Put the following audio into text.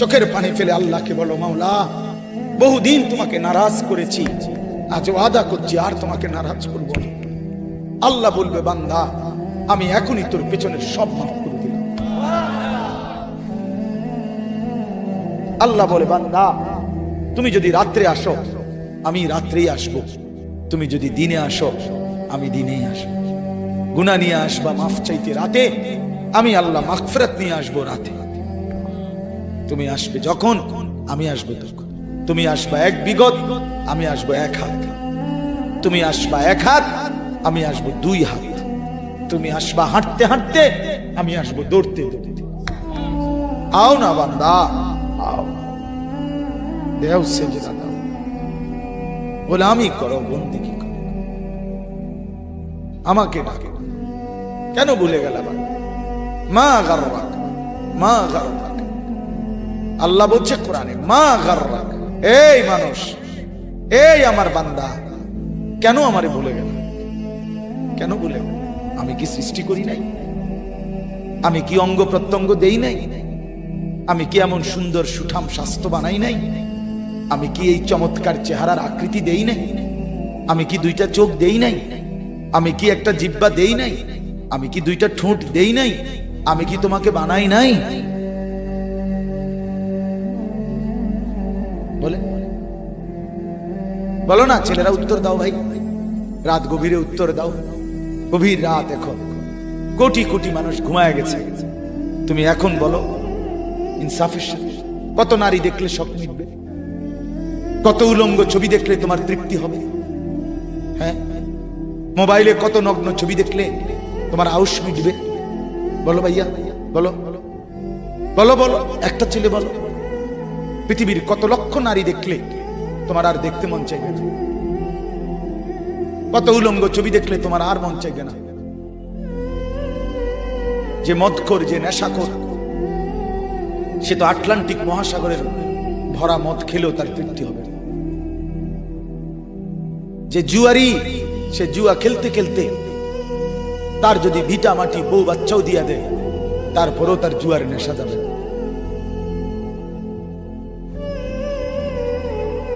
চোখের পানি ফেলে আল্লাহকে বলো, মাওলা বহুদিন তোমাকে নারাজ করেছি, আজ ওয়াদা করছি আর তোমাকে নারাজ করব না। আল্লাহ বলবে, বান্দা আমি এখনই তোর পেছনের সব মাফ করে দিলাম। আল্লাহ বলে, বান্দা তুমি যদি রাত্রে আসো আমি রাত্রেই আসবো, তুমি যদি দিনে আসো আমি দিনেই আসবো। গুনাহ নিয়ে আসবা মাফ চাইতে রাতে, আমি আল্লাহ মাগফিরাত নিয়ে আসবো রাতে। তুমি আসবে যখন আমি আসবো তখন। তুমি আসবা এক বিগত, আমি আসবো এক হাত। তুমি আসবা এক হাত, আমি আসবো দুই হাত। তুমি আসবা হাঁটতে হাঁটতে, আমি আসবো দৌড়তে দৌড়তে। আও না বান্দা, আও, দেও সেজদা দাও, গোলামি করো, বন্দেগী করো, আমাকে ডাকে। কেন ভুলে গেল? মা গাররাক, মা গাররাক। আল্লাহ বলছে কোরআনে, মা গাররাক। এই মানুষ, এই আমার বান্দা, কেন আমারে ভুলে গেল? কেন ভুলে গেল? আমি কি সৃষ্টি করি নাই? আমি কি অঙ্গ প্রত্যঙ্গ দেই নাই? আমি কি এমন সুন্দর সুঠাম স্বাস্থ্য বানাই নাই? আমি কি এই চমৎকার চেহারার আকৃতি দেই নাই? আমি কি দুইটা চোখ দেই নাই? আমি কি একটা জিহ্বা দেই নাই? আমি কি দুইটা ঠোঁট দেই নাই? আমি কি তোমাকে বানাই নাই? বলে বলো না ছেলেরা, উত্তর দাও ভাই। রাত গভীরে উত্তর দাও। গভীর রাত, এখন কোটি কোটি মানুষ ঘুমায় গেছে। তুমি এখন বলো ইনসাফের সাথে, কত নারী দেখলে সব মিটবে? কত উলঙ্গ ছবি দেখলে তোমার তৃপ্তি হবে? হ্যাঁ, মোবাইলে কত নগ্ন ছবি দেখলে তোমার আউশ মিটবে? বলো ভাইয়া, বলো বলো বলো, একটা ছেলে বলো। পৃথিবীর কত লক্ষ নারী দেখলে তোমার আর দেখতে মন চাইবে না? কত উলঙ্গ ছবি দেখলে তোমার আর মন চাইবে না? যে মদখোর, যে নেশাখোর, সে তো আটলান্টিক মহাসাগরের ভরা মদ খেলেও তার তৃপ্তি হবে। যে জুয়ারি, সে জুয়া খেলতে খেলতে তার যদি ভিটা মাটি বউ বাচ্চাও দিয়া দেয়, তারপরেও তার জুয়ার নেশা যাবে।